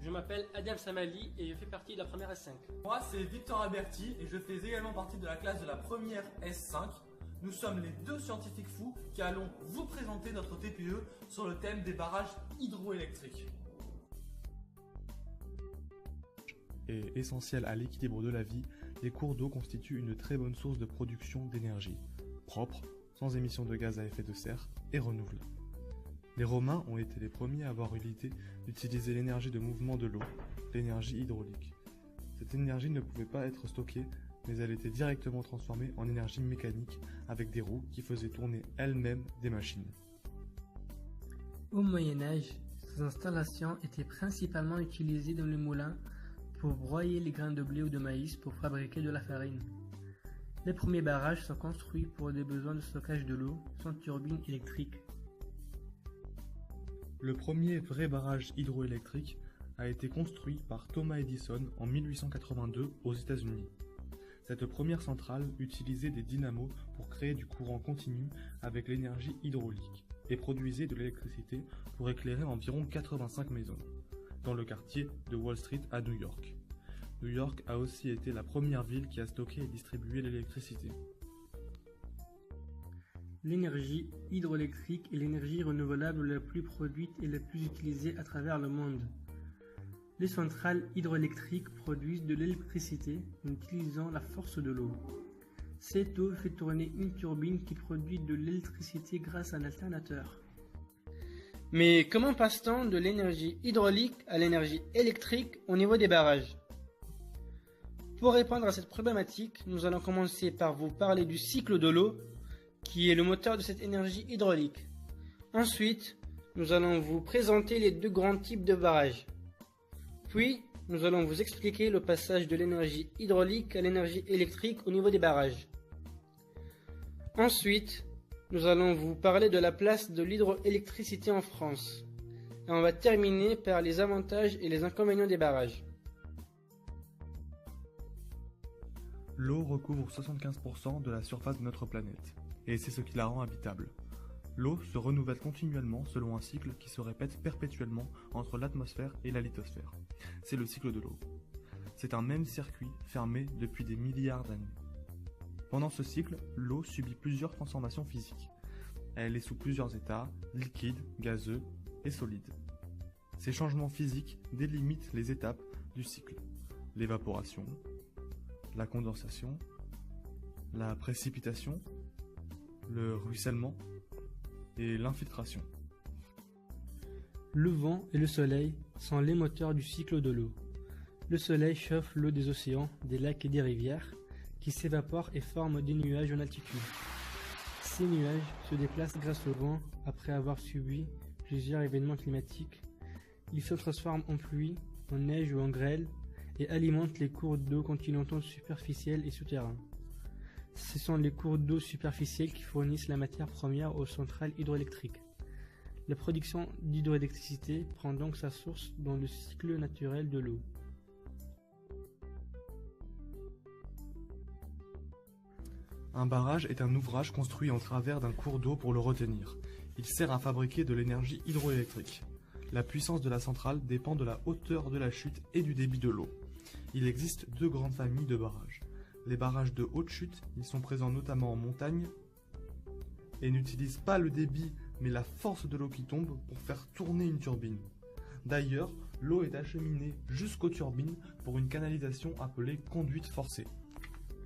Je m'appelle Adam Samali et je fais partie de la première S5. Moi, c'est Victor Alberti et je fais également partie de la classe de la première S5. Nous sommes les deux scientifiques fous qui allons vous présenter notre TPE sur le thème des barrages hydroélectriques. Et essentiel à l'équilibre de la vie, les cours d'eau constituent une très bonne source de production d'énergie, propre, sans émission de gaz à effet de serre et renouvelable. Les Romains ont été les premiers à avoir eu l'idée d'utiliser l'énergie de mouvement de l'eau, l'énergie hydraulique. Cette énergie ne pouvait pas être stockée, mais elle était directement transformée en énergie mécanique avec des roues qui faisaient tourner elles-mêmes des machines. Au Moyen-Âge, ces installations étaient principalement utilisées dans le moulin pour broyer les grains de blé ou de maïs pour fabriquer de la farine. Les premiers barrages sont construits pour des besoins de stockage de l'eau sans turbine électrique. Le premier vrai barrage hydroélectrique a été construit par Thomas Edison en 1882 aux États-Unis. Cette première centrale utilisait des dynamos pour créer du courant continu avec l'énergie hydraulique et produisait de l'électricité pour éclairer environ 85 maisons, dans le quartier de Wall Street à New York. New York a aussi été la première ville qui a stocké et distribué l'électricité. L'énergie hydroélectrique est l'énergie renouvelable la plus produite et la plus utilisée à travers le monde. Les centrales hydroélectriques produisent de l'électricité en utilisant la force de l'eau. Cette eau fait tourner une turbine qui produit de l'électricité grâce à un alternateur. Mais comment passe-t-on de l'énergie hydraulique à l'énergie électrique au niveau des barrages? Pour répondre à cette problématique, nous allons commencer par vous parler du cycle de l'eau, qui est le moteur de cette énergie hydraulique. Ensuite, nous allons vous présenter les deux grands types de barrages. Puis, nous allons vous expliquer le passage de l'énergie hydraulique à l'énergie électrique au niveau des barrages. Ensuite, nous allons vous parler de la place de l'hydroélectricité en France. Et on va terminer par les avantages et les inconvénients des barrages. L'eau recouvre 75% de la surface de notre planète, et c'est ce qui la rend habitable. L'eau se renouvelle continuellement selon un cycle qui se répète perpétuellement entre l'atmosphère et la lithosphère. C'est le cycle de l'eau. C'est un même circuit fermé depuis des milliards d'années. Pendant ce cycle, l'eau subit plusieurs transformations physiques. Elle est sous plusieurs états, liquide, gazeux et solide. Ces changements physiques délimitent les étapes du cycle. L'évaporation, la condensation, la précipitation, le ruissellement et l'infiltration. Le vent et le soleil sont les moteurs du cycle de l'eau. Le soleil chauffe l'eau des océans, des lacs et des rivières, qui s'évaporent et forment des nuages en altitude. Ces nuages se déplacent grâce au vent après avoir subi plusieurs événements climatiques. Ils se transforment en pluie, en neige ou en grêle et alimentent les cours d'eau continentaux superficiels et souterrains. Ce sont les cours d'eau superficiels qui fournissent la matière première aux centrales hydroélectriques. La production d'hydroélectricité prend donc sa source dans le cycle naturel de l'eau. Un barrage est un ouvrage construit en travers d'un cours d'eau pour le retenir. Il sert à fabriquer de l'énergie hydroélectrique. La puissance de la centrale dépend de la hauteur de la chute et du débit de l'eau. Il existe deux grandes familles de barrages. Les barrages de haute chute, ils sont présents notamment en montagne et n'utilisent pas le débit mais la force de l'eau qui tombe pour faire tourner une turbine. D'ailleurs, l'eau est acheminée jusqu'aux turbines pour une canalisation appelée conduite forcée.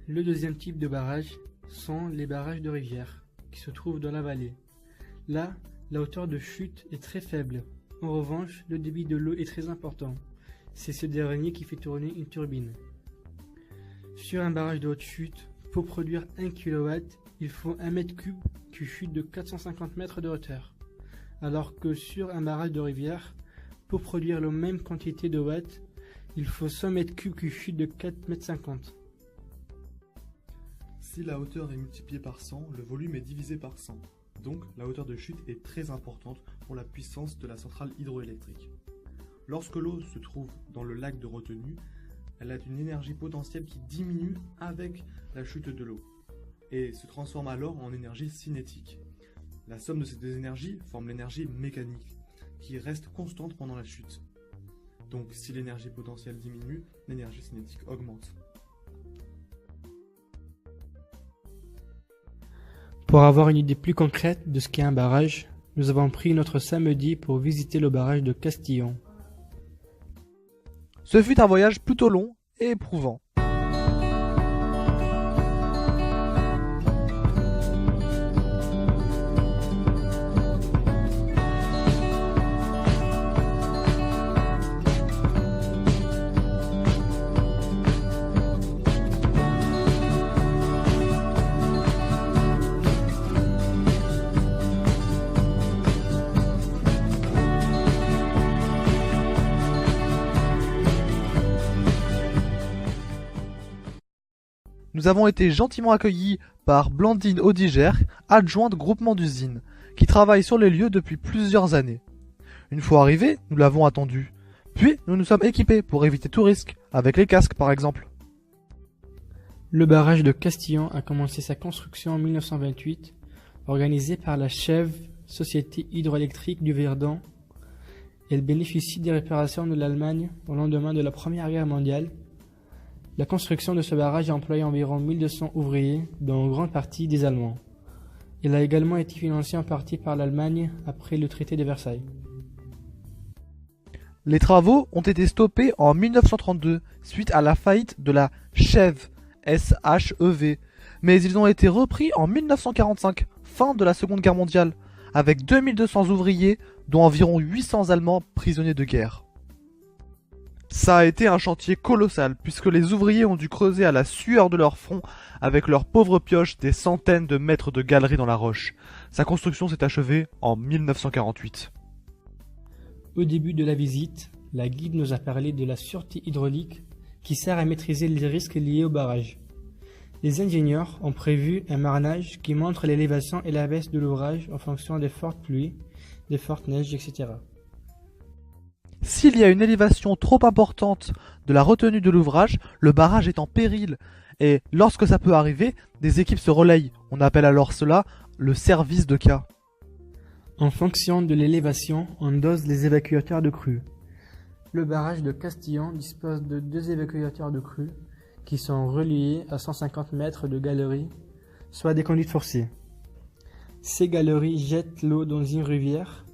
Le deuxième type de barrage sont les barrages de rivière, qui se trouvent dans la vallée. Là, la hauteur de chute est très faible. En revanche, le débit de l'eau est très important. C'est ce dernier qui fait tourner une turbine. Sur un barrage de haute chute, pour produire 1 kW, il faut 1 m3 qui chute de 450 mètres de hauteur. Alors que sur un barrage de rivière, pour produire la même quantité de watts, il faut 100 m3 qui chute de 4,50 m. Si la hauteur est multipliée par 100, le volume est divisé par 100. Donc la hauteur de chute est très importante pour la puissance de la centrale hydroélectrique. Lorsque l'eau se trouve dans le lac de retenue, elle a une énergie potentielle qui diminue avec la chute de l'eau et se transforme alors en énergie cinétique. La somme de ces deux énergies forme l'énergie mécanique qui reste constante pendant la chute. Donc si l'énergie potentielle diminue, l'énergie cinétique augmente. Pour avoir une idée plus concrète de ce qu'est un barrage, nous avons pris notre samedi pour visiter le barrage de Castillon. Ce fut un voyage plutôt long et éprouvant. Nous avons été gentiment accueillis par Blandine Audiger, adjointe groupement d'usines, qui travaille sur les lieux depuis plusieurs années. Une fois arrivés, nous l'avons attendue. Puis, nous nous sommes équipés pour éviter tout risque, avec les casques par exemple. Le barrage de Castillon a commencé sa construction en 1928, organisée par la CHEV, Société hydroélectrique du Verdon. Elle bénéficie des réparations de l'Allemagne au lendemain de la Première Guerre mondiale. La construction de ce barrage a employé environ 1200 ouvriers, dont en grande partie des Allemands. Il a également été financé en partie par l'Allemagne après le traité de Versailles. Les travaux ont été stoppés en 1932 suite à la faillite de la CHEV, SHEV, mais ils ont été repris en 1945, fin de la Seconde Guerre mondiale, avec 2200 ouvriers, dont environ 800 Allemands prisonniers de guerre. Ça a été un chantier colossal, puisque les ouvriers ont dû creuser à la sueur de leur front, avec leurs pauvres pioches, des centaines de mètres de galeries dans la roche. Sa construction s'est achevée en 1948. Au début de la visite, la guide nous a parlé de la sûreté hydraulique qui sert à maîtriser les risques liés au barrage. Les ingénieurs ont prévu un marnage qui montre l'élévation et la baisse de l'ouvrage en fonction des fortes pluies, des fortes neiges, etc. S'il y a une élévation trop importante de la retenue de l'ouvrage, le barrage est en péril. Et lorsque ça peut arriver, des équipes se relayent. On appelle alors cela le service de cas. En fonction de l'élévation, on dose les évacuateurs de crue. Le barrage de Castillon dispose de 2 évacuateurs de crue qui sont reliés à 150 mètres de galeries, soit des conduites forcées. Ces galeries jettent l'eau dans une rivière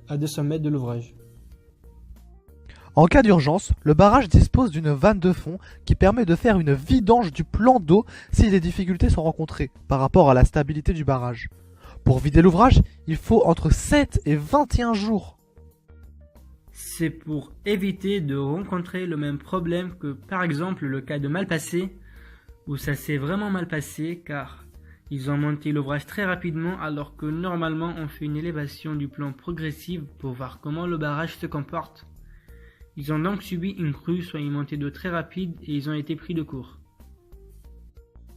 à 200 mètres de l'ouvrage. En cas d'urgence, le barrage dispose d'une vanne de fond qui permet de faire une vidange du plan d'eau si des difficultés sont rencontrées par rapport à la stabilité du barrage. Pour vider l'ouvrage, il faut entre 7 et 21 jours. C'est pour éviter de rencontrer le même problème que par exemple le cas de Malpassé, où ça s'est vraiment mal passé car ils ont monté l'ouvrage très rapidement alors que normalement on fait une élévation du plan progressive pour voir comment le barrage se comporte. Ils ont donc subi une crue, soit une montée d'eau très rapide et ils ont été pris de court.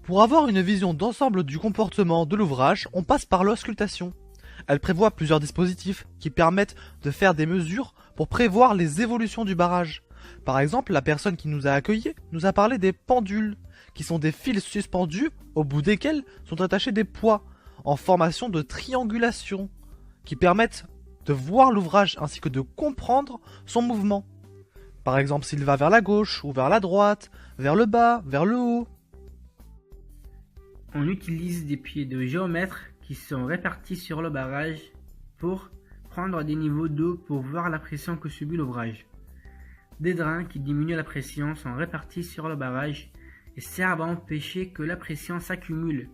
Pour avoir une vision d'ensemble du comportement de l'ouvrage, on passe par l'auscultation. Elle prévoit plusieurs dispositifs qui permettent de faire des mesures pour prévoir les évolutions du barrage. Par exemple, la personne qui nous a accueillis nous a parlé des pendules, qui sont des fils suspendus au bout desquels sont attachés des poids en formation de triangulation, qui permettent de voir l'ouvrage ainsi que de comprendre son mouvement. Par exemple, s'il va vers la gauche ou vers la droite, vers le bas, vers le haut. On utilise des pieds de géomètre qui sont répartis sur le barrage pour prendre des niveaux d'eau pour voir la pression que subit l'ouvrage. Des drains qui diminuent la pression sont répartis sur le barrage et servent à empêcher que la pression s'accumule.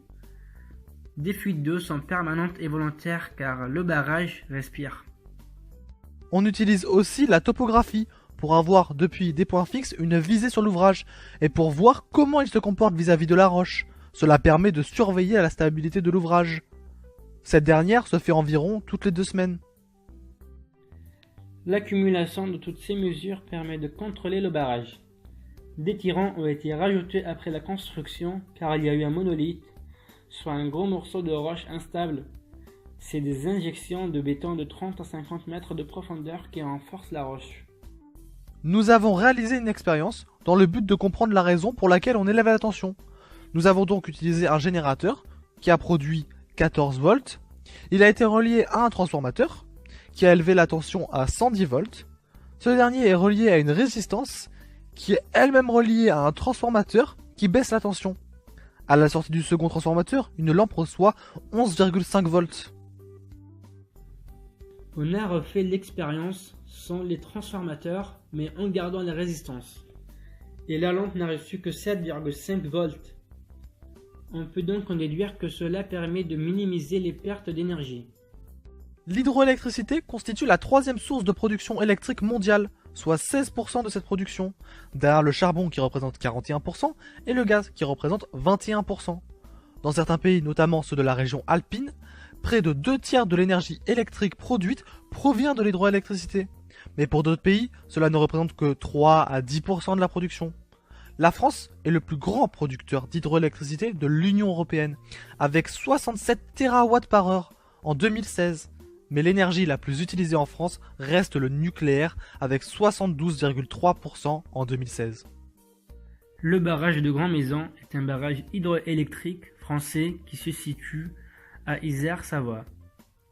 Des fuites d'eau sont permanentes et volontaires car le barrage respire. On utilise aussi la topographie pour avoir depuis des points fixes une visée sur l'ouvrage et pour voir comment il se comporte vis-à-vis de la roche. Cela permet de surveiller la stabilité de l'ouvrage. Cette dernière se fait environ toutes les 2 semaines. L'accumulation de toutes ces mesures permet de contrôler le barrage. Des tirants ont été rajoutés après la construction car il y a eu un monolithe, soit un gros morceau de roche instable. C'est des injections de béton de 30 à 50 mètres de profondeur qui renforcent la roche. Nous avons réalisé une expérience dans le but de comprendre la raison pour laquelle on élève la tension. Nous avons donc utilisé un générateur qui a produit 14 volts. Il a été relié à un transformateur qui a élevé la tension à 110 volts. Ce dernier est relié à une résistance qui est elle-même reliée à un transformateur qui baisse la tension. À la sortie du second transformateur, une lampe reçoit 11,5 volts. On a refait l'expérience sans les transformateurs, mais en gardant les résistances. Et la lampe n'a reçu que 7,5 volts. On peut donc en déduire que cela permet de minimiser les pertes d'énergie. L'hydroélectricité constitue la troisième source de production électrique mondiale, soit 16% de cette production, derrière le charbon qui représente 41% et le gaz qui représente 21%. Dans certains pays, notamment ceux de la région alpine, près de 2/3 de l'énergie électrique produite provient de l'hydroélectricité. Mais pour d'autres pays, cela ne représente que 3 à 10% de la production. La France est le plus grand producteur d'hydroélectricité de l'Union européenne, avec 67 TWh par heure en 2016. Mais l'énergie la plus utilisée en France reste le nucléaire, avec 72,3% en 2016. Le barrage de Grand Maison est un barrage hydroélectrique français qui se situe à Isère, Savoie.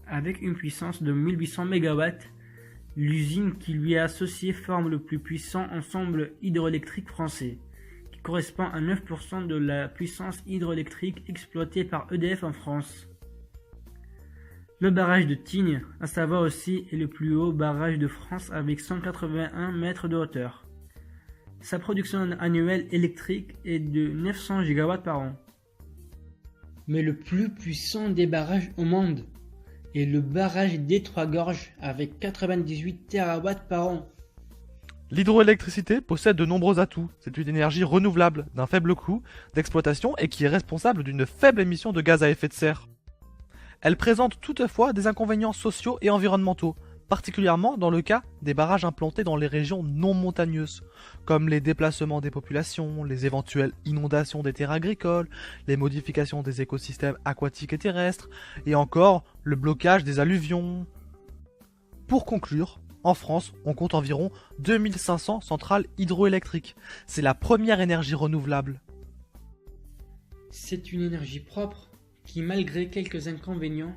Avec une puissance de 1800 MW, l'usine qui lui est associée forme le plus puissant ensemble hydroélectrique français, qui correspond à 9% de la puissance hydroélectrique exploitée par EDF en France. Le barrage de Tignes, à Savoie aussi, est le plus haut barrage de France avec 181 mètres de hauteur. Sa production annuelle électrique est de 900 GW par an. Mais le plus puissant des barrages au monde est le barrage des Trois Gorges avec 98 TWh par an. L'hydroélectricité possède de nombreux atouts. C'est une énergie renouvelable, d'un faible coût d'exploitation et qui est responsable d'une faible émission de gaz à effet de serre. Elle présente toutefois des inconvénients sociaux et environnementaux, particulièrement dans le cas des barrages implantés dans les régions non montagneuses, comme les déplacements des populations, les éventuelles inondations des terres agricoles, les modifications des écosystèmes aquatiques et terrestres, et encore le blocage des alluvions. Pour conclure, en France, on compte environ 2500 centrales hydroélectriques. C'est la première énergie renouvelable. C'est une énergie propre qui, malgré quelques inconvénients,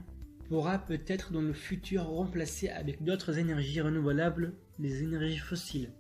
pourra peut-être dans le futur remplacer avec d'autres énergies renouvelables les énergies fossiles.